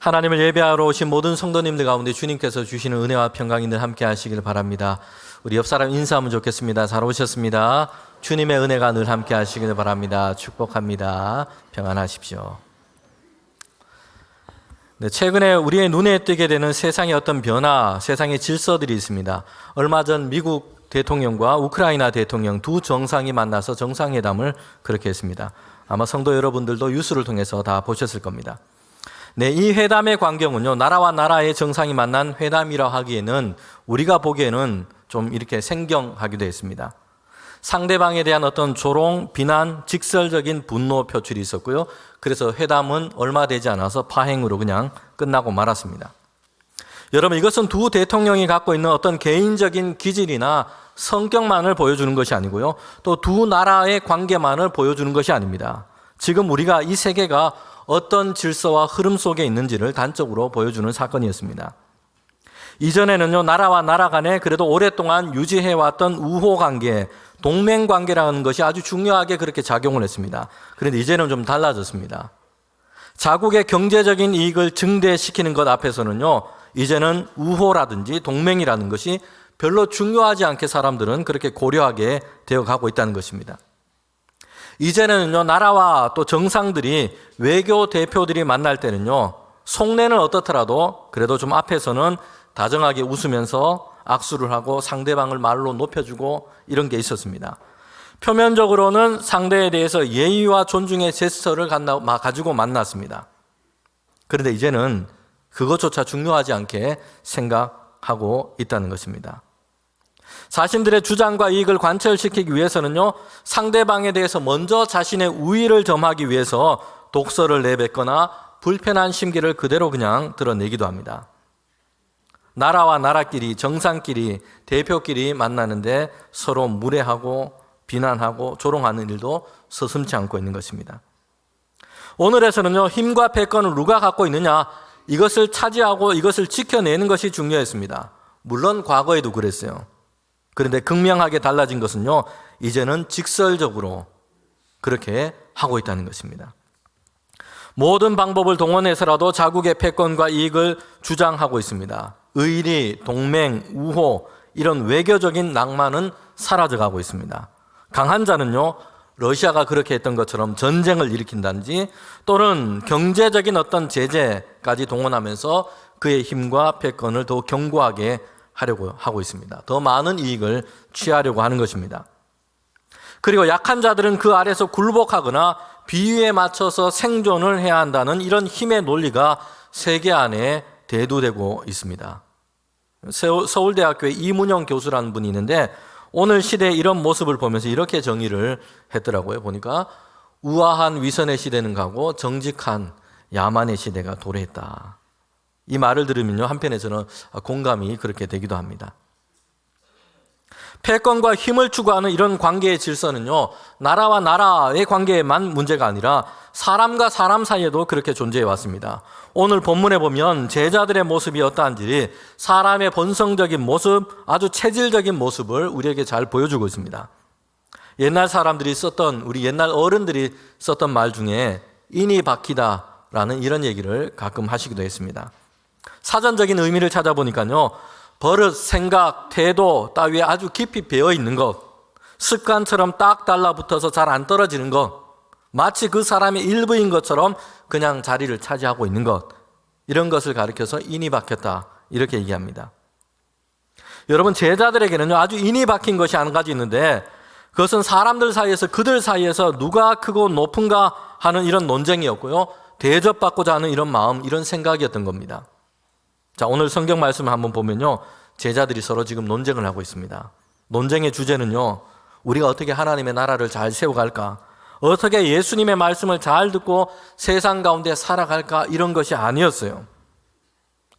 하나님을 예배하러 오신 모든 성도님들 가운데 주님께서 주시는 은혜와 평강이 늘 함께 하시길 바랍니다. 우리 옆 사람 인사하면 좋겠습니다. 잘 오셨습니다. 주님의 은혜가 늘 함께 하시길 바랍니다. 축복합니다. 평안하십시오. 네, 최근에 우리의 눈에 띄게 되는 세상의 어떤 변화, 세상의 질서들이 있습니다. 얼마 전 미국 대통령과 우크라이나 대통령 두 정상이 만나서 정상회담을 그렇게 했습니다. 아마 성도 여러분들도 뉴스를 통해서 다 보셨을 겁니다. 네, 이 회담의 광경은요, 나라와 나라의 정상이 만난 회담이라 하기에는 우리가 보기에는 좀 이렇게 생경하기도 했습니다. 상대방에 대한 어떤 조롱, 비난, 직설적인 분노 표출이 있었고요. 그래서 회담은 얼마 되지 않아서 파행으로 그냥 끝나고 말았습니다. 여러분, 이것은 두 대통령이 갖고 있는 어떤 개인적인 기질이나 성격만을 보여주는 것이 아니고요. 또 두 나라의 관계만을 보여주는 것이 아닙니다. 지금 우리가 이 세계가 어떤 질서와 흐름 속에 있는지를 단적으로 보여주는 사건이었습니다. 이전에는요, 나라와 나라 간에 그래도 오랫동안 유지해왔던 우호관계, 동맹관계라는 것이 아주 중요하게 그렇게 작용을 했습니다. 그런데 이제는 좀 달라졌습니다. 자국의 경제적인 이익을 증대시키는 것 앞에서는요, 이제는 우호라든지 동맹이라는 것이 별로 중요하지 않게 사람들은 그렇게 고려하게 되어가고 있다는 것입니다. 이제는요, 나라와 또 정상들이 외교 대표들이 만날 때는요, 속내는 어떻더라도 그래도 좀 앞에서는 다정하게 웃으면서 악수를 하고 상대방을 말로 높여주고 이런 게 있었습니다. 표면적으로는 상대에 대해서 예의와 존중의 제스처를 가지고 만났습니다. 그런데 이제는 그것조차 중요하지 않게 생각하고 있다는 것입니다. 자신들의 주장과 이익을 관철시키기 위해서는요, 상대방에 대해서 먼저 자신의 우위를 점하기 위해서 독설을 내뱉거나 불편한 심기를 그대로 그냥 드러내기도 합니다. 나라와 나라끼리, 정상끼리, 대표끼리 만나는데 서로 무례하고 비난하고 조롱하는 일도 서슴지 않고 있는 것입니다. 오늘에서는요, 힘과 패권을 누가 갖고 있느냐, 이것을 차지하고 이것을 지켜내는 것이 중요했습니다. 물론 과거에도 그랬어요. 그런데 극명하게 달라진 것은요, 이제는 직설적으로 그렇게 하고 있다는 것입니다. 모든 방법을 동원해서라도 자국의 패권과 이익을 주장하고 있습니다. 의리, 동맹, 우호, 이런 외교적인 낭만은 사라져가고 있습니다. 강한 자는요, 러시아가 그렇게 했던 것처럼 전쟁을 일으킨다든지 또는 경제적인 어떤 제재까지 동원하면서 그의 힘과 패권을 더 견고하게 하려고 하고 있습니다. 더 많은 이익을 취하려고 하는 것입니다. 그리고 약한 자들은 그 아래서 굴복하거나 비위에 맞춰서 생존을 해야 한다는 이런 힘의 논리가 세계 안에 대두되고 있습니다. 서울대학교의 이문영 교수라는 분이 있는데 오늘 시대의 이런 모습을 보면서 이렇게 정의를 했더라고요. 보니까 우아한 위선의 시대는 가고 정직한 야만의 시대가 도래했다. 이 말을 들으면요, 한편에서는 공감이 그렇게 되기도 합니다. 패권과 힘을 추구하는 이런 관계의 질서는요, 나라와 나라의 관계에만 문제가 아니라 사람과 사람 사이에도 그렇게 존재해 왔습니다. 오늘 본문에 보면 제자들의 모습이 어떠한지 사람의 본성적인 모습, 아주 체질적인 모습을 우리에게 잘 보여주고 있습니다. 옛날 사람들이 썼던, 우리 옛날 어른들이 썼던 말 중에 인이 박히다라는 이런 얘기를 가끔 하시기도 했습니다. 사전적인 의미를 찾아보니까요, 버릇, 생각, 태도 따위에 아주 깊이 배어 있는 것, 습관처럼 딱 달라붙어서 잘 안 떨어지는 것, 마치 그 사람의 일부인 것처럼 그냥 자리를 차지하고 있는 것, 이런 것을 가리켜서 인이 박혔다, 이렇게 얘기합니다. 여러분, 제자들에게는요, 아주 인이 박힌 것이 한 가지 있는데 그것은 사람들 사이에서, 그들 사이에서 누가 크고 높은가 하는 이런 논쟁이었고요, 대접받고자 하는 이런 마음, 이런 생각이었던 겁니다. 자, 오늘 성경 말씀을 한번 보면요, 제자들이 서로 지금 논쟁을 하고 있습니다. 논쟁의 주제는요, 우리가 어떻게 하나님의 나라를 잘 세워갈까, 어떻게 예수님의 말씀을 잘 듣고 세상 가운데 살아갈까, 이런 것이 아니었어요.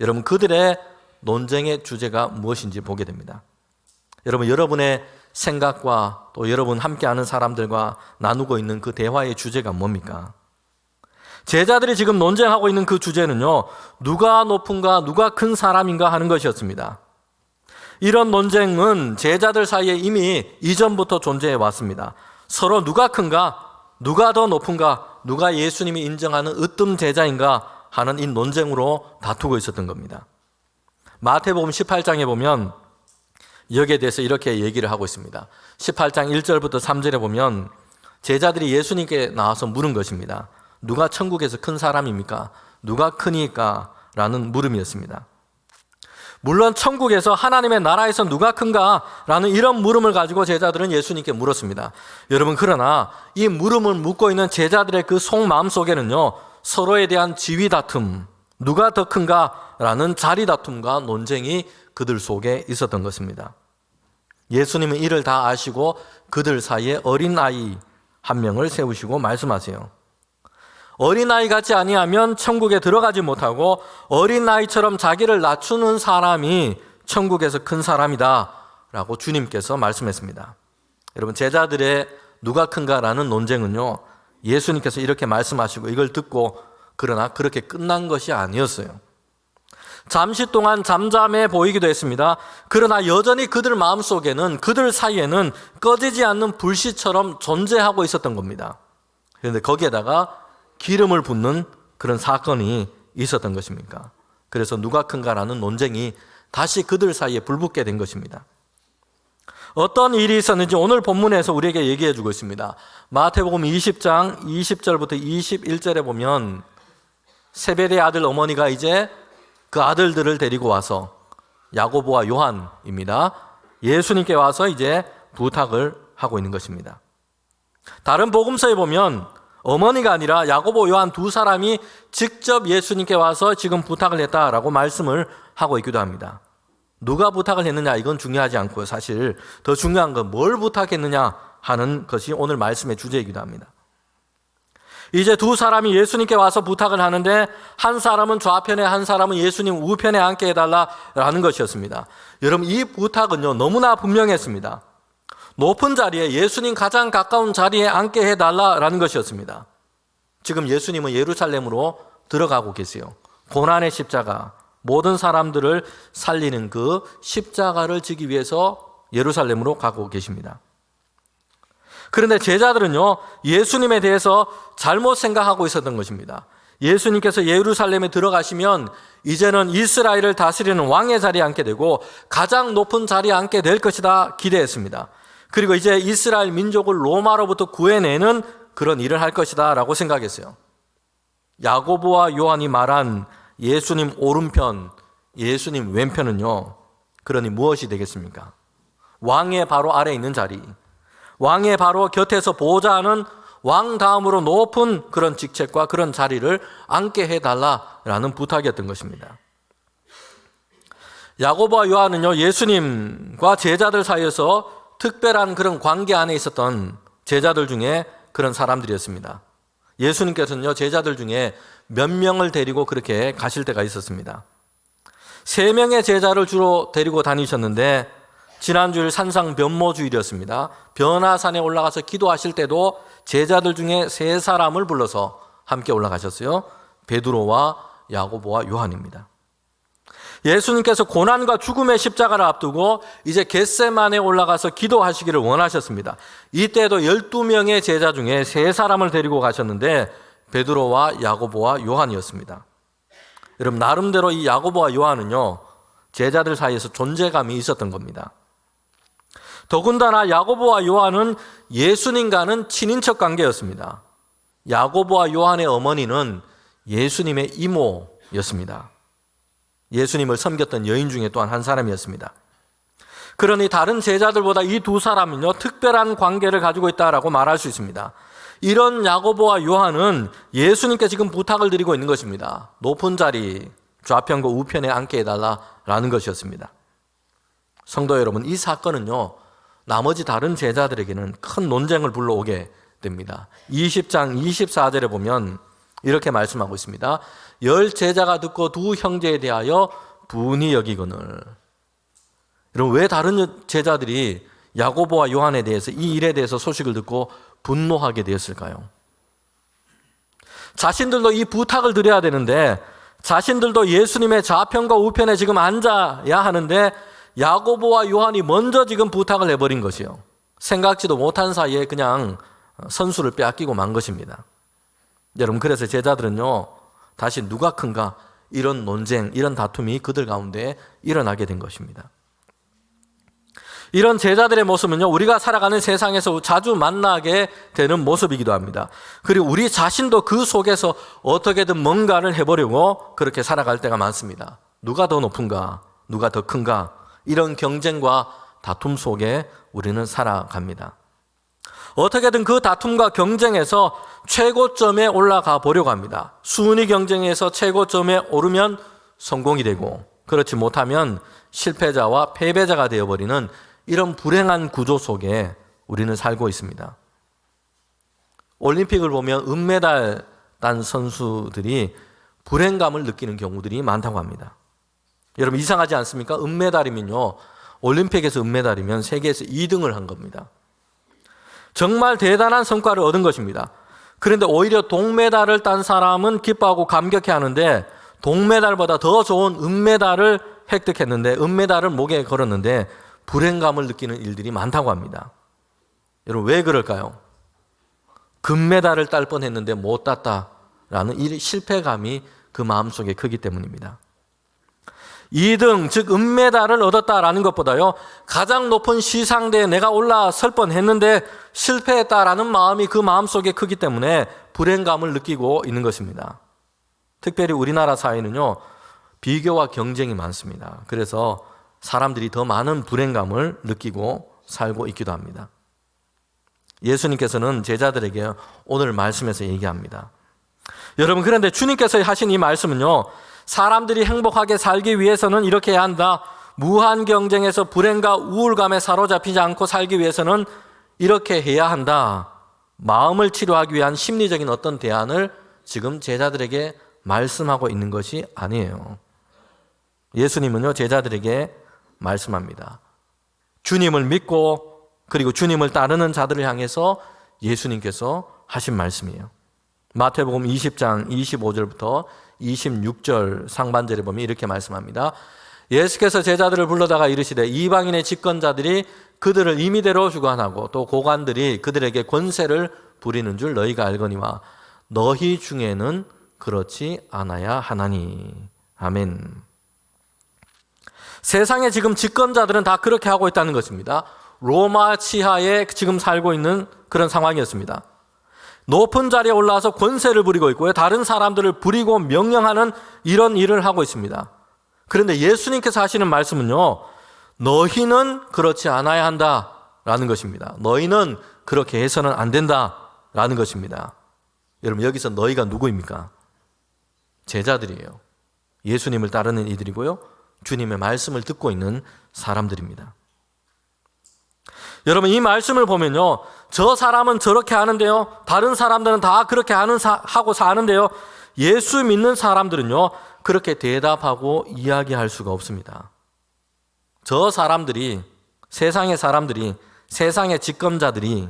여러분, 그들의 논쟁의 주제가 무엇인지 보게 됩니다. 여러분, 여러분의 생각과 또 여러분 함께하는 사람들과 나누고 있는 그 대화의 주제가 뭡니까? 제자들이 지금 논쟁하고 있는 그 주제는요, 누가 높은가, 누가 큰 사람인가 하는 것이었습니다. 이런 논쟁은 제자들 사이에 이미 이전부터 존재해 왔습니다. 서로 누가 큰가, 누가 더 높은가, 누가 예수님이 인정하는 으뜸 제자인가 하는 이 논쟁으로 다투고 있었던 겁니다. 마태복음 18장에 보면 여기에 대해서 이렇게 얘기를 하고 있습니다. 18장 1절부터 3절에 보면 제자들이 예수님께 나와서 물은 것입니다. 누가 천국에서 큰 사람입니까? 누가 크니까? 라는 물음이었습니다. 물론 천국에서 하나님의 나라에서 누가 큰가? 라는 이런 물음을 가지고 제자들은 예수님께 물었습니다. 여러분, 그러나 이 물음을 묻고 있는 제자들의 그 속마음 속에는요, 서로에 대한 지위 다툼, 누가 더 큰가? 라는 자리 다툼과 논쟁이 그들 속에 있었던 것입니다. 예수님은 이를 다 아시고 그들 사이에 어린아이 한 명을 세우시고 말씀하세요. 어린아이 같지 아니하면 천국에 들어가지 못하고 어린아이처럼 자기를 낮추는 사람이 천국에서 큰 사람이다 라고 주님께서 말씀했습니다. 여러분, 제자들의 누가 큰가라는 논쟁은요, 예수님께서 이렇게 말씀하시고 이걸 듣고 그러나 그렇게 끝난 것이 아니었어요. 잠시 동안 잠잠해 보이기도 했습니다. 그러나 여전히 그들 마음속에는, 그들 사이에는 꺼지지 않는 불씨처럼 존재하고 있었던 겁니다. 그런데 거기에다가 기름을 붓는 그런 사건이 있었던 것입니까? 그래서 누가 큰가라는 논쟁이 다시 그들 사이에 불붙게 된 것입니다. 어떤 일이 있었는지 오늘 본문에서 우리에게 얘기해 주고 있습니다. 마태복음 20장 20절부터 21절에 보면 세베대의 아들 어머니가 이제 그 아들들을 데리고 와서, 야고보와 요한입니다, 예수님께 와서 이제 부탁을 하고 있는 것입니다. 다른 복음서에 보면 어머니가 아니라 야고보, 요한 두 사람이 직접 예수님께 와서 지금 부탁을 했다라고 말씀을 하고 있기도 합니다. 누가 부탁을 했느냐, 이건 중요하지 않고요. 사실 더 중요한 건 뭘 부탁했느냐 하는 것이 오늘 말씀의 주제이기도 합니다. 이제 두 사람이 예수님께 와서 부탁을 하는데 한 사람은 좌편에, 한 사람은 예수님 우편에 앉게 해달라라는 것이었습니다. 여러분, 이 부탁은요, 너무나 분명했습니다. 높은 자리에, 예수님 가장 가까운 자리에 앉게 해달라라는 것이었습니다. 지금 예수님은 예루살렘으로 들어가고 계세요. 고난의 십자가, 모든 사람들을 살리는 그 십자가를 지기 위해서 예루살렘으로 가고 계십니다. 그런데 제자들은요, 예수님에 대해서 잘못 생각하고 있었던 것입니다. 예수님께서 예루살렘에 들어가시면 이제는 이스라엘을 다스리는 왕의 자리에 앉게 되고 가장 높은 자리에 앉게 될 것이다 기대했습니다. 그리고 이제 이스라엘 민족을 로마로부터 구해내는 그런 일을 할 것이다 라고 생각했어요. 야고보와 요한이 말한 예수님 오른편, 예수님 왼편은요, 그러니 무엇이 되겠습니까? 왕의 바로 아래에 있는 자리, 왕의 바로 곁에서 보호자하는 왕 다음으로 높은 그런 직책과 그런 자리를 앉게 해달라라는 부탁이었던 것입니다. 야고보와 요한은요, 예수님과 제자들 사이에서 특별한 그런 관계 안에 있었던 제자들 중에 그런 사람들이었습니다. 예수님께서는요, 제자들 중에 몇 명을 데리고 그렇게 가실 때가 있었습니다. 3명의 제자를 주로 데리고 다니셨는데 지난주일 산상변모주일이었습니다. 변화산에 올라가서 기도하실 때도 제자들 중에 3사람을 불러서 함께 올라가셨어요. 베드로와 야고보와 요한입니다. 예수님께서 고난과 죽음의 십자가를 앞두고 이제 겟세마네에 올라가서 기도하시기를 원하셨습니다. 이때도 12명의 제자 중에 3사람을 데리고 가셨는데 베드로와 야고보와 요한이었습니다. 여러분, 나름대로 이 야고보와 요한은요, 제자들 사이에서 존재감이 있었던 겁니다. 더군다나 야고보와 요한은 예수님과는 친인척 관계였습니다. 야고보와 요한의 어머니는 예수님의 이모였습니다. 예수님을 섬겼던 여인 중에 또한 한 사람이었습니다. 그러니 다른 제자들보다 이 두 사람은요, 특별한 관계를 가지고 있다라고 말할 수 있습니다. 이런 야고보와 요한은 예수님께 지금 부탁을 드리고 있는 것입니다. 높은 자리, 좌편과 우편에 앉게 해달라라는 것이었습니다. 성도 여러분, 이 사건은요, 나머지 다른 제자들에게는 큰 논쟁을 불러오게 됩니다. 20장 24절에 보면 이렇게 말씀하고 있습니다. 10 제자가 듣고 두 형제에 대하여 분이 여기거늘. 여러분, 왜 다른 제자들이 야고보와 요한에 대해서, 이 일에 대해서 소식을 듣고 분노하게 되었을까요? 자신들도 이 부탁을 드려야 되는데, 자신들도 예수님의 좌편과 우편에 지금 앉아야 하는데 야고보와 요한이 먼저 지금 부탁을 해버린 것이요, 생각지도 못한 사이에 그냥 선수를 빼앗기고 만 것입니다. 여러분, 그래서 제자들은요, 다시 누가 큰가 이런 논쟁, 이런 다툼이 그들 가운데 일어나게 된 것입니다. 이런 제자들의 모습은요, 우리가 살아가는 세상에서 자주 만나게 되는 모습이기도 합니다. 그리고 우리 자신도 그 속에서 어떻게든 뭔가를 해보려고 그렇게 살아갈 때가 많습니다. 누가 더 높은가, 누가 더 큰가, 이런 경쟁과 다툼 속에 우리는 살아갑니다. 어떻게든 그 다툼과 경쟁에서 최고점에 올라가 보려고 합니다. 순위 경쟁에서 최고점에 오르면 성공이 되고, 그렇지 못하면 실패자와 패배자가 되어버리는 이런 불행한 구조 속에 우리는 살고 있습니다. 올림픽을 보면 은메달 딴 선수들이 불행감을 느끼는 경우들이 많다고 합니다. 여러분 이상하지 않습니까? 은메달이면요, 올림픽에서 은메달이면 세계에서 2등을 한 겁니다. 정말 대단한 성과를 얻은 것입니다. 그런데 오히려 동메달을 딴 사람은 기뻐하고 감격해하는데 동메달보다 더 좋은 은메달을 획득했는데, 은메달을 목에 걸었는데 불행감을 느끼는 일들이 많다고 합니다. 여러분 왜 그럴까요? 금메달을 딸 뻔했는데 못 땄다라는 이 실패감이 그 마음속에 크기 때문입니다. 2등, 즉 은메달을 얻었다라는 것보다요, 가장 높은 시상대에 내가 올라설 뻔했는데 실패했다라는 마음이 그 마음속에 크기 때문에 불행감을 느끼고 있는 것입니다. 특별히 우리나라 사회는요, 비교와 경쟁이 많습니다. 그래서 사람들이 더 많은 불행감을 느끼고 살고 있기도 합니다. 예수님께서는 제자들에게 오늘 말씀에서 얘기합니다. 여러분, 그런데 주님께서 하신 이 말씀은요, 사람들이 행복하게 살기 위해서는 이렇게 해야 한다. 무한 경쟁에서 불행과 우울감에 사로잡히지 않고 살기 위해서는 이렇게 해야 한다. 마음을 치료하기 위한 심리적인 어떤 대안을 지금 제자들에게 말씀하고 있는 것이 아니에요. 예수님은요, 제자들에게 말씀합니다. 주님을 믿고 그리고 주님을 따르는 자들을 향해서 예수님께서 하신 말씀이에요. 마태복음 20장 25절부터 26절 상반절에 보면 이렇게 말씀합니다. 예수께서 제자들을 불러다가 이르시되 이방인의 집권자들이 그들을 임의대로 주관하고 또 고관들이 그들에게 권세를 부리는 줄 너희가 알거니와 너희 중에는 그렇지 않아야 하나니. 아멘. 세상에 지금 집권자들은 다 그렇게 하고 있다는 것입니다. 로마 치하에 지금 살고 있는 그런 상황이었습니다. 높은 자리에 올라와서 권세를 부리고 있고요, 다른 사람들을 부리고 명령하는 이런 일을 하고 있습니다. 그런데 예수님께서 하시는 말씀은요, 너희는 그렇지 않아야 한다라는 것입니다. 너희는 그렇게 해서는 안 된다라는 것입니다. 여러분 여기서 너희가 누구입니까? 제자들이에요. 예수님을 따르는 이들이고요, 주님의 말씀을 듣고 있는 사람들입니다. 여러분 이 말씀을 보면요, 저 사람은 저렇게 하는데요, 다른 사람들은 다 그렇게 하고 사는데요, 예수 믿는 사람들은요 그렇게 대답하고 이야기할 수가 없습니다. 저 사람들이, 세상의 사람들이, 세상의 집권자들이,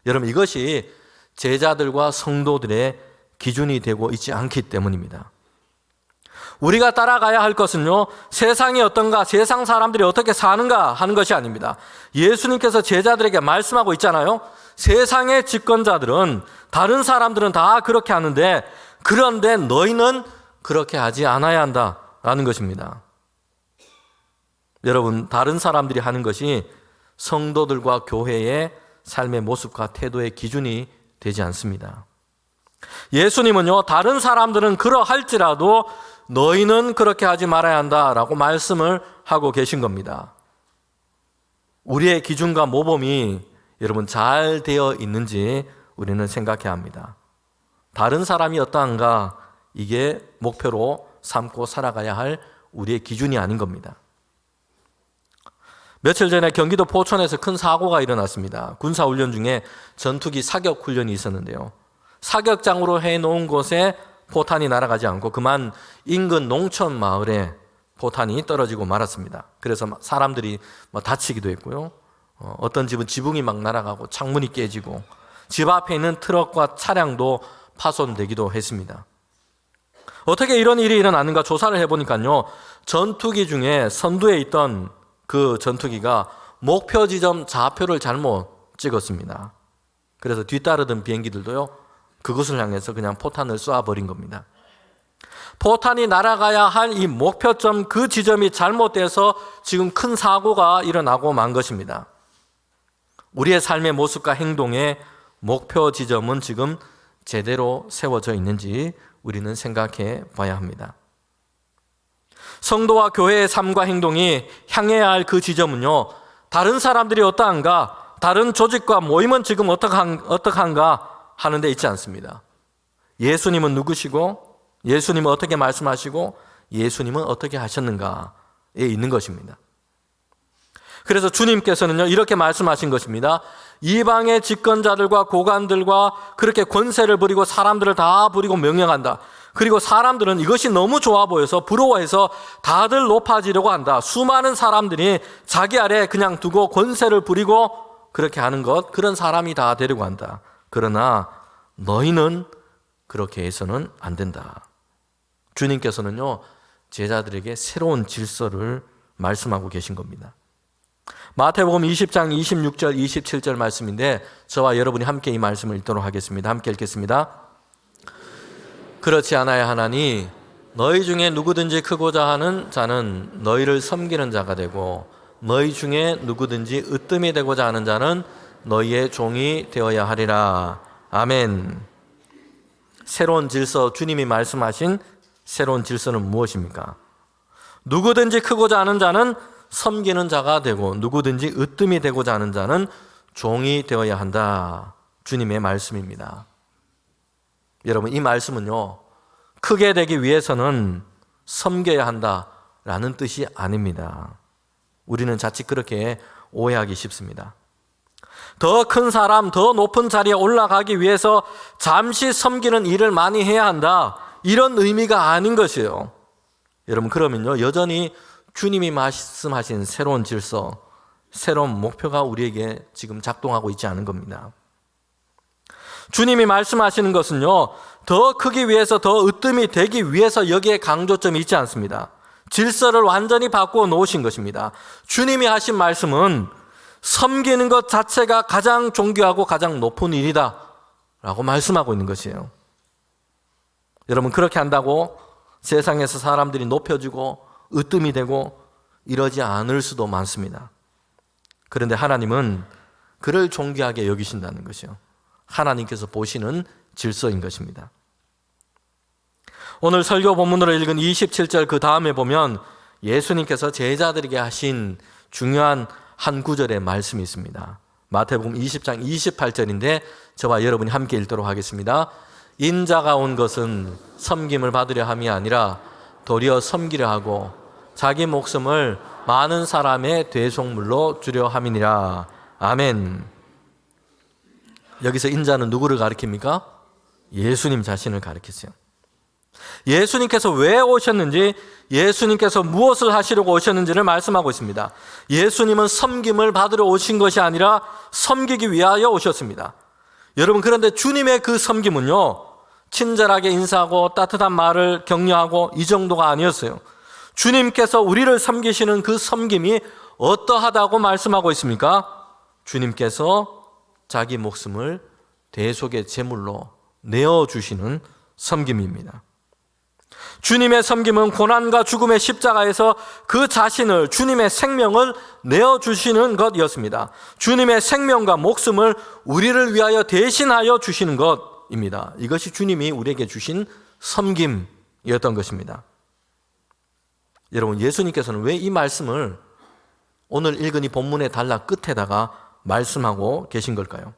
여러분 이것이 제자들과 성도들의 기준이 되고 있지 않기 때문입니다. 우리가 따라가야 할 것은요, 세상이 어떤가, 세상 사람들이 어떻게 사는가 하는 것이 아닙니다. 예수님께서 제자들에게 말씀하고 있잖아요. 세상의 집권자들은, 다른 사람들은 다 그렇게 하는데, 그런데 너희는 그렇게 하지 않아야 한다라는 것입니다. 여러분, 다른 사람들이 하는 것이 성도들과 교회의 삶의 모습과 태도의 기준이 되지 않습니다. 예수님은요, 다른 사람들은 그러할지라도 너희는 그렇게 하지 말아야 한다라고 말씀을 하고 계신 겁니다. 우리의 기준과 모범이 여러분 잘 되어 있는지 우리는 생각해야 합니다. 다른 사람이 어떠한가, 이게 목표로 삼고 살아가야 할 우리의 기준이 아닌 겁니다. 며칠 전에 경기도 포천에서 큰 사고가 일어났습니다. 군사훈련 중에 전투기 사격 훈련이 있었는데요, 사격장으로 해놓은 곳에 포탄이 날아가지 않고 그만 인근 농촌 마을에 포탄이 떨어지고 말았습니다. 그래서 사람들이 다치기도 했고요, 어떤 집은 지붕이 막 날아가고 창문이 깨지고 집 앞에 있는 트럭과 차량도 파손되기도 했습니다. 어떻게 이런 일이 일어났는가 조사를 해보니까요, 전투기 중에 선두에 있던 그 전투기가 목표 지점 좌표를 잘못 찍었습니다. 그래서 뒤따르던 비행기들도요, 그것을 향해서 그냥 포탄을 쏘아버린 겁니다. 포탄이 날아가야 할 이 목표점, 그 지점이 잘못돼서 지금 큰 사고가 일어나고 만 것입니다. 우리의 삶의 모습과 행동의 목표 지점은 지금 제대로 세워져 있는지 우리는 생각해 봐야 합니다. 성도와 교회의 삶과 행동이 향해야 할 그 지점은요, 다른 사람들이 어떠한가, 다른 조직과 모임은 지금 어떡한가 하는 데 있지 않습니다. 예수님은 누구시고, 예수님은 어떻게 말씀하시고, 예수님은 어떻게 하셨는가에 있는 것입니다. 그래서 주님께서는요, 이렇게 말씀하신 것입니다. 이방의 집권자들과 고관들과 그렇게 권세를 부리고 사람들을 다 부리고 명령한다. 그리고 사람들은 이것이 너무 좋아 보여서 부러워해서 다들 높아지려고 한다. 수많은 사람들이 자기 아래 그냥 두고 권세를 부리고 그렇게 하는 것, 그런 사람이 다 되려고 한다. 그러나 너희는 그렇게 해서는 안 된다. 주님께서는요, 제자들에게 새로운 질서를 말씀하고 계신 겁니다. 마태복음 20장 26절 27절 말씀인데 저와 여러분이 함께 이 말씀을 읽도록 하겠습니다. 함께 읽겠습니다. 그렇지 않아야 하나니 너희 중에 누구든지 크고자 하는 자는 너희를 섬기는 자가 되고 너희 중에 누구든지 으뜸이 되고자 하는 자는 너희의 종이 되어야 하리라. 아멘. 새로운 질서, 주님이 말씀하신 새로운 질서는 무엇입니까? 누구든지 크고자 하는 자는 섬기는 자가 되고 누구든지 으뜸이 되고자 하는 자는 종이 되어야 한다. 주님의 말씀입니다. 여러분, 이 말씀은요, 크게 되기 위해서는 섬겨야 한다라는 뜻이 아닙니다. 우리는 자칫 그렇게 오해하기 쉽습니다. 더 큰 사람, 더 높은 자리에 올라가기 위해서 잠시 섬기는 일을 많이 해야 한다, 이런 의미가 아닌 것이에요. 여러분, 그러면요, 여전히 주님이 말씀하신 새로운 질서, 새로운 목표가 우리에게 지금 작동하고 있지 않은 겁니다. 주님이 말씀하시는 것은요, 더 크기 위해서, 더 으뜸이 되기 위해서 여기에 강조점이 있지 않습니다. 질서를 완전히 바꾸어 놓으신 것입니다. 주님이 하신 말씀은 섬기는 것 자체가 가장 존귀하고 가장 높은 일이다 라고 말씀하고 있는 것이에요. 여러분, 그렇게 한다고 세상에서 사람들이 높여지고 으뜸이 되고 이러지 않을 수도 많습니다. 그런데 하나님은 그를 존귀하게 여기신다는 것이요, 하나님께서 보시는 질서인 것입니다. 오늘 설교 본문으로 읽은 27절 그 다음에 보면 예수님께서 제자들에게 하신 중요한 한 구절의 말씀이 있습니다. 마태복음 20장 28절인데 저와 여러분이 함께 읽도록 하겠습니다. 인자가 온 것은 섬김을 받으려 함이 아니라 도리어 섬기려 하고 자기 목숨을 많은 사람의 대속물로 주려 함이니라. 아멘. 여기서 인자는 누구를 가리킵니까? 예수님 자신을 가리키세요. 예수님께서 왜 오셨는지, 예수님께서 무엇을 하시려고 오셨는지를 말씀하고 있습니다. 예수님은 섬김을 받으러 오신 것이 아니라 섬기기 위하여 오셨습니다. 여러분, 그런데 주님의 그 섬김은요, 친절하게 인사하고 따뜻한 말을 격려하고 이 정도가 아니었어요. 주님께서 우리를 섬기시는 그 섬김이 어떠하다고 말씀하고 있습니까? 주님께서 자기 목숨을 대속의 제물로 내어주시는 섬김입니다. 주님의 섬김은 고난과 죽음의 십자가에서 그 자신을, 주님의 생명을 내어주시는 것이었습니다. 주님의 생명과 목숨을 우리를 위하여 대신하여 주시는 것입니다. 이것이 주님이 우리에게 주신 섬김이었던 것입니다. 여러분, 예수님께서는 왜 이 말씀을 오늘 읽은 이 본문의 단락 끝에다가 말씀하고 계신 걸까요?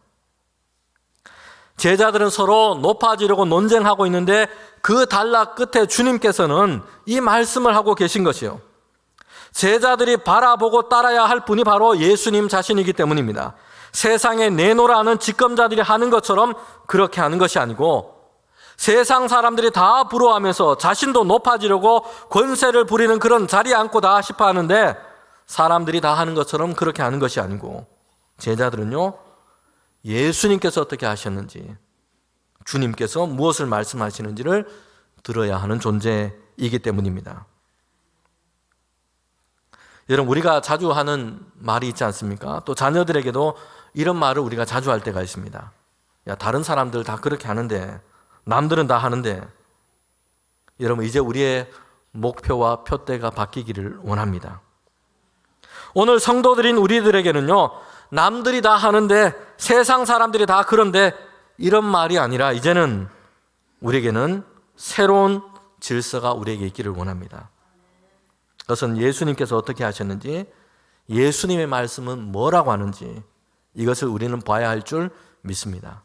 제자들은 서로 높아지려고 논쟁하고 있는데 그 단락 끝에 주님께서는 이 말씀을 하고 계신 것이요, 제자들이 바라보고 따라야 할 분이 바로 예수님 자신이기 때문입니다. 세상에 내놓으라는 집권자들이 하는 것처럼 그렇게 하는 것이 아니고, 세상 사람들이 다 부러워하면서 자신도 높아지려고 권세를 부리는 그런 자리에 앉고다 싶어 하는데, 사람들이 다 하는 것처럼 그렇게 하는 것이 아니고, 제자들은요, 예수님께서 어떻게 하셨는지, 주님께서 무엇을 말씀하시는지를 들어야 하는 존재이기 때문입니다. 여러분, 우리가 자주 하는 말이 있지 않습니까? 또 자녀들에게도 이런 말을 우리가 자주 할 때가 있습니다. 야, 다른 사람들 다 그렇게 하는데, 남들은 다 하는데. 여러분, 이제 우리의 목표와 표대가 바뀌기를 원합니다. 오늘 성도들인 우리들에게는요, 남들이 다 하는데, 세상 사람들이 다 그런데, 이런 말이 아니라 이제는 우리에게는 새로운 질서가 우리에게 있기를 원합니다. 그것은 예수님께서 어떻게 하셨는지, 예수님의 말씀은 뭐라고 하는지, 이것을 우리는 봐야 할 줄 믿습니다.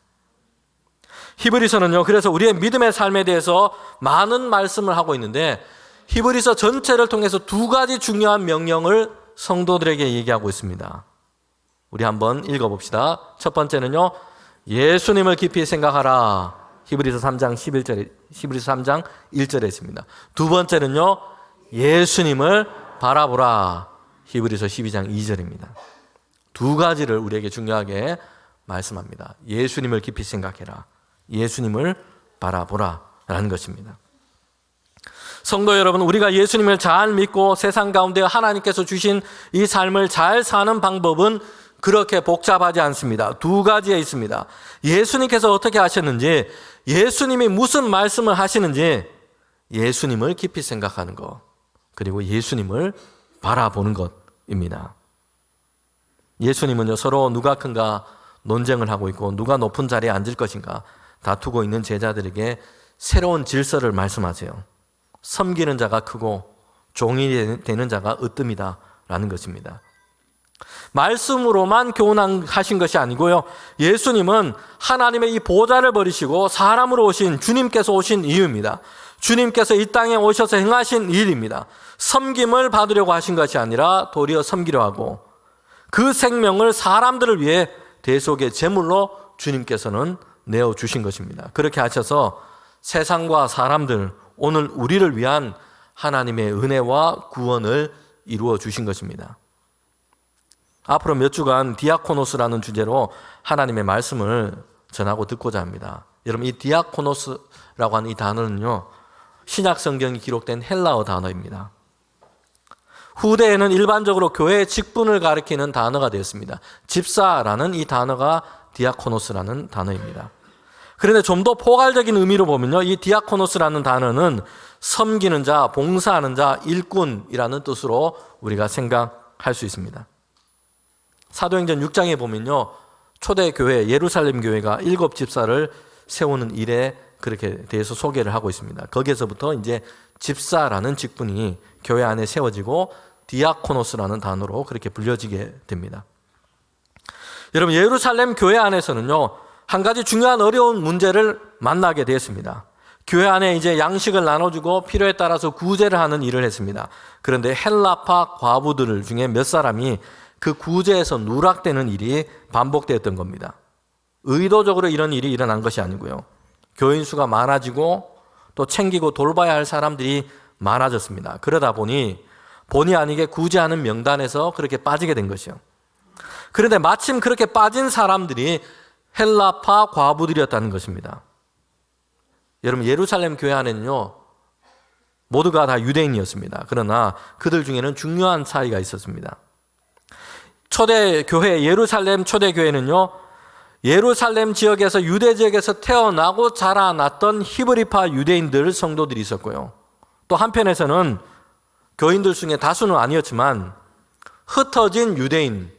히브리서는요, 그래서 우리의 믿음의 삶에 대해서 많은 말씀을 하고 있는데, 히브리서 전체를 통해서 두 가지 중요한 명령을 성도들에게 얘기하고 있습니다. 우리 한번 읽어봅시다. 첫 번째는요, 예수님을 깊이 생각하라. 히브리서 3장 11절에, 히브리서 3장 1절에 있습니다. 두 번째는요, 예수님을 바라보라. 히브리서 12장 2절입니다. 두 가지를 우리에게 중요하게 말씀합니다. 예수님을 깊이 생각해라. 예수님을 바라보라. 라는 것입니다. 성도 여러분, 우리가 예수님을 잘 믿고 세상 가운데 하나님께서 주신 이 삶을 잘 사는 방법은 그렇게 복잡하지 않습니다. 두 가지에 있습니다. 예수님께서 어떻게 하셨는지, 예수님이 무슨 말씀을 하시는지, 예수님을 깊이 생각하는 것, 그리고 예수님을 바라보는 것입니다. 예수님은요, 서로 누가 큰가 논쟁을 하고 있고 누가 높은 자리에 앉을 것인가 다투고 있는 제자들에게 새로운 질서를 말씀하세요. 섬기는 자가 크고 종이 되는 자가 으뜸이다 라는 것입니다. 말씀으로만 교훈하신 것이 아니고요, 예수님은 하나님의 이 보좌를 버리시고 사람으로 오신 주님께서 오신 이유입니다. 주님께서 이 땅에 오셔서 행하신 일입니다. 섬김을 받으려고 하신 것이 아니라 도리어 섬기려 하고, 그 생명을 사람들을 위해 대속의 제물로 주님께서는 내어주신 것입니다. 그렇게 하셔서 세상과 사람들, 오늘 우리를 위한 하나님의 은혜와 구원을 이루어 주신 것입니다. 앞으로 몇 주간 디아코노스라는 주제로 하나님의 말씀을 전하고 듣고자 합니다. 여러분, 이 디아코노스라고 하는 이 단어는요, 신약 성경이 기록된 헬라어 단어입니다. 후대에는 일반적으로 교회의 직분을 가리키는 단어가 되었습니다. 집사라는 이 단어가 디아코노스라는 단어입니다. 그런데 좀 더 포괄적인 의미로 보면요, 이 디아코노스라는 단어는 섬기는 자, 봉사하는 자, 일꾼이라는 뜻으로 우리가 생각할 수 있습니다. 사도행전 6장에 보면요, 초대교회 예루살렘 교회가 7 집사를 세우는 일에 그렇게 대해서 소개를 하고 있습니다. 거기에서부터 이제 집사라는 직분이 교회 안에 세워지고 디아코노스라는 단어로 그렇게 불려지게 됩니다. 여러분, 예루살렘 교회 안에서는요, 한 가지 중요한 어려운 문제를 만나게 되었습니다. 교회 안에 이제 양식을 나눠주고 필요에 따라서 구제를 하는 일을 했습니다. 그런데 헬라파 과부들 중에 몇 사람이 그 구제에서 누락되는 일이 반복되었던 겁니다. 의도적으로 이런 일이 일어난 것이 아니고요, 교인 수가 많아지고 또 챙기고 돌봐야 할 사람들이 많아졌습니다. 그러다 보니 본의 아니게 구제하는 명단에서 그렇게 빠지게 된 것이요. 그런데 마침 그렇게 빠진 사람들이 헬라파 과부들이었다는 것입니다. 여러분, 예루살렘 교회 안에는요, 모두가 다 유대인이었습니다. 그러나 그들 중에는 중요한 차이가 있었습니다. 초대교회, 예루살렘 초대교회는요, 예루살렘 지역에서, 유대 지역에서 태어나고 자라났던 히브리파 유대인들 성도들이 있었고요, 또 한편에서는 교인들 중에 다수는 아니었지만 흩어진 유대인,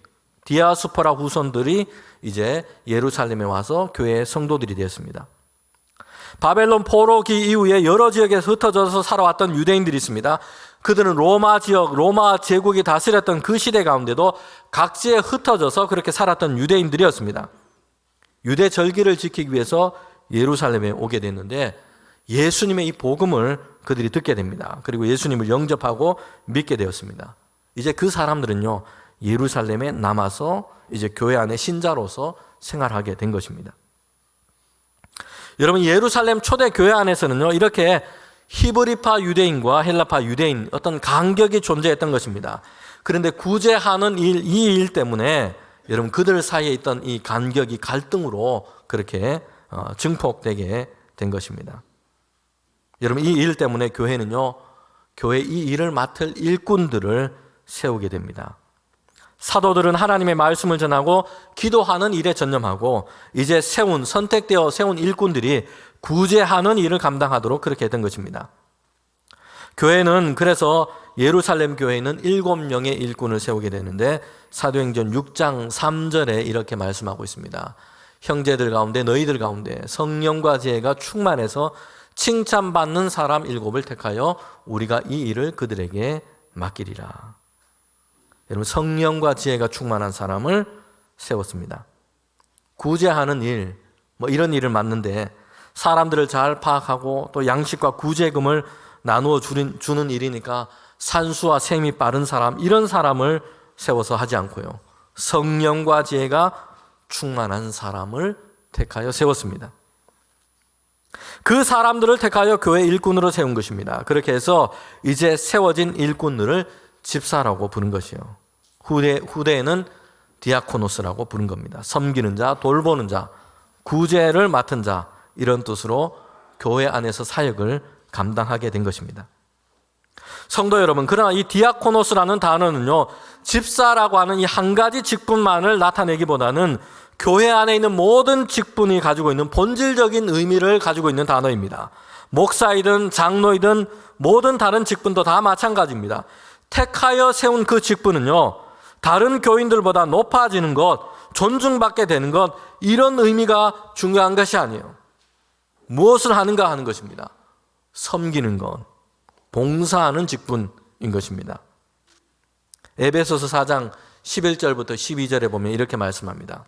디아스포라 후손들이 이제 예루살렘에 와서 교회의 성도들이 되었습니다. 바벨론 포로기 이후에 여러 지역에서 흩어져서 살아왔던 유대인들이 있습니다. 그들은 로마 지역, 로마 제국이 다스렸던 그 시대 가운데도 각지에 흩어져서 그렇게 살았던 유대인들이었습니다. 유대 절기를 지키기 위해서 예루살렘에 오게 됐는데, 예수님의 이 복음을 그들이 듣게 됩니다. 그리고 예수님을 영접하고 믿게 되었습니다. 이제 그 사람들은요, 예루살렘에 남아서 이제 교회 안에 신자로서 생활하게 된 것입니다. 여러분, 예루살렘 초대 교회 안에서는요, 이렇게 히브리파 유대인과 헬라파 유대인, 어떤 간격이 존재했던 것입니다. 그런데 구제하는 일, 이 일 때문에 여러분, 그들 사이에 있던 이 간격이 갈등으로 그렇게 증폭되게 된 것입니다. 여러분, 이 일 때문에 교회는요, 교회 이 일을 맡을 일꾼들을 세우게 됩니다. 사도들은 하나님의 말씀을 전하고 기도하는 일에 전념하고, 이제 선택되어 세운 일꾼들이 구제하는 일을 감당하도록 그렇게 된 것입니다. 교회는 그래서 예루살렘 교회는 7명의 일꾼을 세우게 되는데 사도행전 6장 3절에 이렇게 말씀하고 있습니다. 형제들 가운데 너희들 가운데 성령과 지혜가 충만해서 칭찬받는 사람 7을 택하여 우리가 이 일을 그들에게 맡기리라. 여러분, 성령과 지혜가 충만한 사람을 세웠습니다. 구제하는 일, 이런 일을 맡는데 사람들을 잘 파악하고 또 양식과 구제금을 나누어 주는 일이니까 산수와 셈이 빠른 사람, 이런 사람을 세워서 하지 않고요, 성령과 지혜가 충만한 사람을 택하여 세웠습니다. 그 사람들을 택하여 교회 일꾼으로 세운 것입니다. 그렇게 해서 이제 세워진 일꾼들을 집사라고 부른 것이요, 후대에는 디아코노스라고 부른 겁니다. 섬기는 자, 돌보는 자, 구제를 맡은 자, 이런 뜻으로 교회 안에서 사역을 감당하게 된 것입니다. 성도 여러분, 그러나 이 디아코노스라는 단어는요, 집사라고 하는 이 한 가지 직분만을 나타내기보다는 교회 안에 있는 모든 직분이 가지고 있는 본질적인 의미를 가지고 있는 단어입니다. 목사이든 장로이든 모든 다른 직분도 다 마찬가지입니다. 택하여 세운 그 직분은요, 다른 교인들보다 높아지는 것, 존중받게 되는 것, 이런 의미가 중요한 것이 아니에요. 무엇을 하는가 하는 것입니다. 섬기는 것, 봉사하는 직분인 것입니다. 에베소서 4장 11절부터 12절에 보면 이렇게 말씀합니다.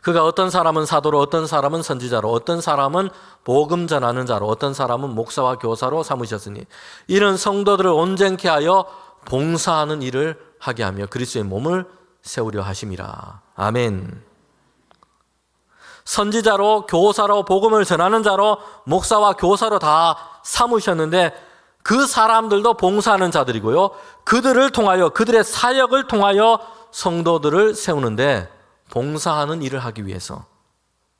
그가 어떤 사람은 사도로, 어떤 사람은 선지자로, 어떤 사람은 복음 전하는 자로, 어떤 사람은 목사와 교사로 삼으셨으니 이런 성도들을 온전케 하여 봉사하는 일을 하게 하며 그리스도의 몸을 세우려 하심이라. 아멘. 선지자로, 교사로, 복음을 전하는 자로, 목사와 교사로 다 삼으셨는데 그 사람들도 봉사하는 자들이고요, 그들을 통하여, 그들의 사역을 통하여 성도들을 세우는데 봉사하는 일을 하기 위해서,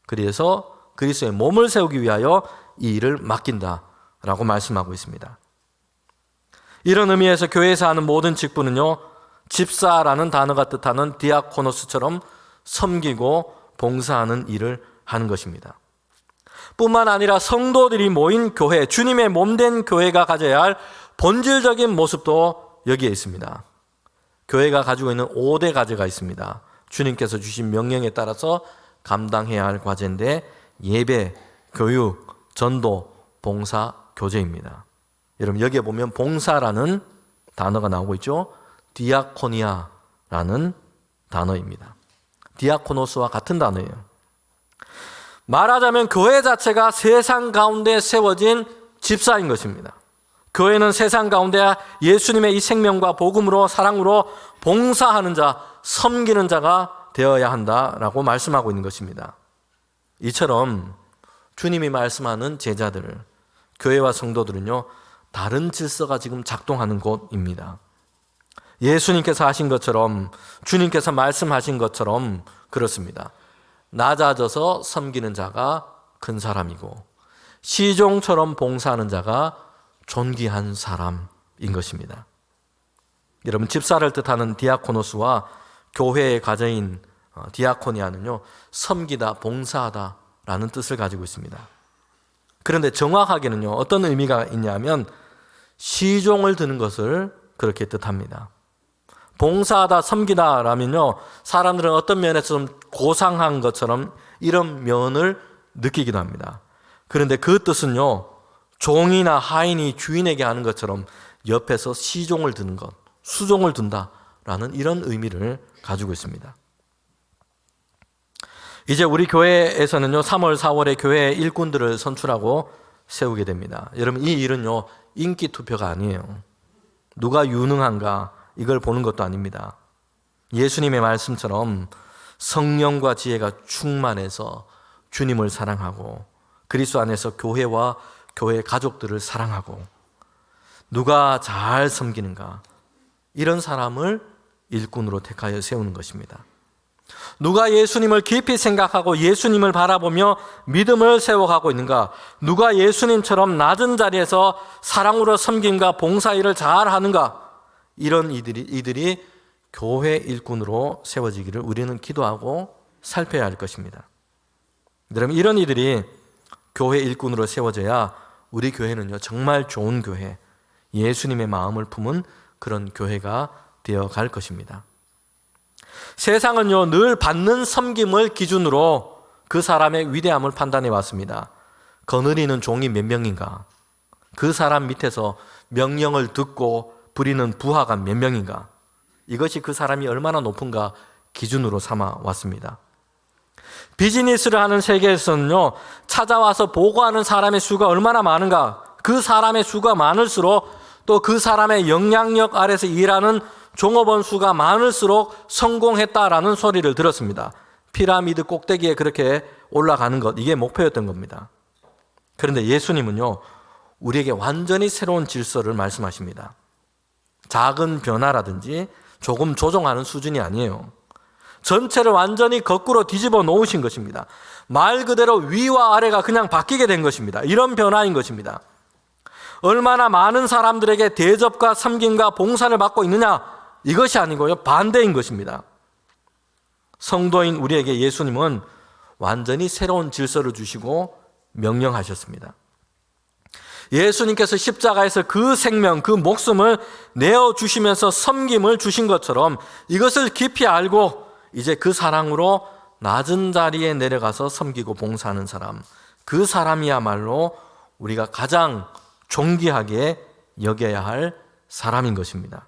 그래서 그리스도의 몸을 세우기 위하여 이 일을 맡긴다라고 말씀하고 있습니다. 이런 의미에서 교회에서 하는 모든 직분은요, 집사라는 단어가 뜻하는 디아코노스처럼 섬기고 봉사하는 일을 하는 것입니다. 뿐만 아니라 성도들이 모인 교회, 주님의 몸된 교회가 가져야 할 본질적인 모습도 여기에 있습니다. 교회가 가지고 있는 5대 과제가 있습니다. 주님께서 주신 명령에 따라서 감당해야 할 과제인데 예배, 교육, 전도, 봉사, 교제입니다. 여러분, 여기에 보면 봉사라는 단어가 나오고 있죠. 디아코니아라는 단어입니다. 디아코노스와 같은 단어예요. 말하자면 교회 자체가 세상 가운데 세워진 집사인 것입니다. 교회는 세상 가운데 예수님의 이 생명과 복음으로, 사랑으로 봉사하는 자, 섬기는 자가 되어야 한다라고 말씀하고 있는 것입니다. 이처럼 주님이 말씀하는 제자들, 교회와 성도들은요, 다른 질서가 지금 작동하는 곳입니다. 예수님께서 하신 것처럼, 주님께서 말씀하신 것처럼 그렇습니다. 낮아져서 섬기는 자가 큰 사람이고 시종처럼 봉사하는 자가 존귀한 사람인 것입니다. 여러분, 집사를 뜻하는 디아코노스와 교회의 과제인 디아코니아는요, 섬기다, 봉사하다라는 뜻을 가지고 있습니다. 그런데 정확하게는요, 어떤 의미가 있냐면 시종을 드는 것을 그렇게 뜻합니다. 봉사하다, 섬기다라면요, 사람들은 어떤 면에서 좀 고상한 것처럼 이런 면을 느끼기도 합니다. 그런데 그 뜻은요, 종이나 하인이 주인에게 하는 것처럼 옆에서 시종을 드는 것, 수종을 둔다라는 이런 의미를 가지고 있습니다. 이제 우리 교회에서는요, 3월, 4월에 교회 일꾼들을 선출하고 세우게 됩니다. 여러분, 이 일은요, 인기 투표가 아니에요. 누가 유능한가 이걸 보는 것도 아닙니다. 예수님의 말씀처럼 성령과 지혜가 충만해서 주님을 사랑하고 그리스도 안에서 교회와 교회 가족들을 사랑하고 누가 잘 섬기는가, 이런 사람을 일꾼으로 택하여 세우는 것입니다. 누가 예수님을 깊이 생각하고 예수님을 바라보며 믿음을 세워가고 있는가, 누가 예수님처럼 낮은 자리에서 사랑으로 섬김과 봉사일을 잘 하는가, 이런 이들이 교회 일꾼으로 세워지기를 우리는 기도하고 살펴야 할 것입니다. 여러분, 이런 이들이 교회 일꾼으로 세워져야 우리 교회는요, 정말 좋은 교회, 예수님의 마음을 품은 그런 교회가 되어 갈 것입니다. 세상은요, 늘 받는 섬김을 기준으로 그 사람의 위대함을 판단해 왔습니다. 거느리는 종이 몇 명인가? 그 사람 밑에서 명령을 듣고 부리는 부하가 몇 명인가? 이것이 그 사람이 얼마나 높은가 기준으로 삼아 왔습니다. 비즈니스를 하는 세계에서는요, 찾아와서 보고하는 사람의 수가 얼마나 많은가? 그 사람의 수가 많을수록 또 그 사람의 영향력 아래서 일하는 종업원 수가 많을수록 성공했다라는 소리를 들었습니다. 피라미드 꼭대기에 그렇게 올라가는 것, 이게 목표였던 겁니다. 그런데 예수님은요, 우리에게 완전히 새로운 질서를 말씀하십니다. 작은 변화라든지 조금 조정하는 수준이 아니에요. 전체를 완전히 거꾸로 뒤집어 놓으신 것입니다. 말 그대로 위와 아래가 그냥 바뀌게 된 것입니다. 이런 변화인 것입니다. 얼마나 많은 사람들에게 대접과 섬김과 봉사를 받고 있느냐, 이것이 아니고요, 반대인 것입니다. 성도인 우리에게 예수님은 완전히 새로운 질서를 주시고 명령하셨습니다. 예수님께서 십자가에서 그 생명, 그 목숨을 내어주시면서 섬김을 주신 것처럼 이것을 깊이 알고 이제 그 사랑으로 낮은 자리에 내려가서 섬기고 봉사하는 사람, 그 사람이야말로 우리가 가장 존귀하게 여겨야 할 사람인 것입니다.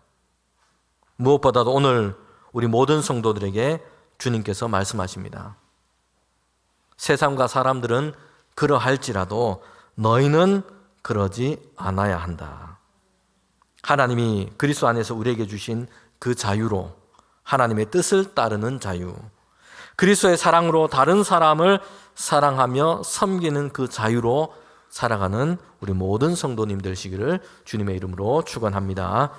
무엇보다도 오늘 우리 모든 성도들에게 주님께서 말씀하십니다. 세상과 사람들은 그러할지라도 너희는 그러지 않아야 한다. 하나님이 그리스도 안에서 우리에게 주신 그 자유로, 하나님의 뜻을 따르는 자유, 그리스도의 사랑으로 다른 사람을 사랑하며 섬기는 그 자유로 살아가는 우리 모든 성도님 되시기를 주님의 이름으로 축원합니다.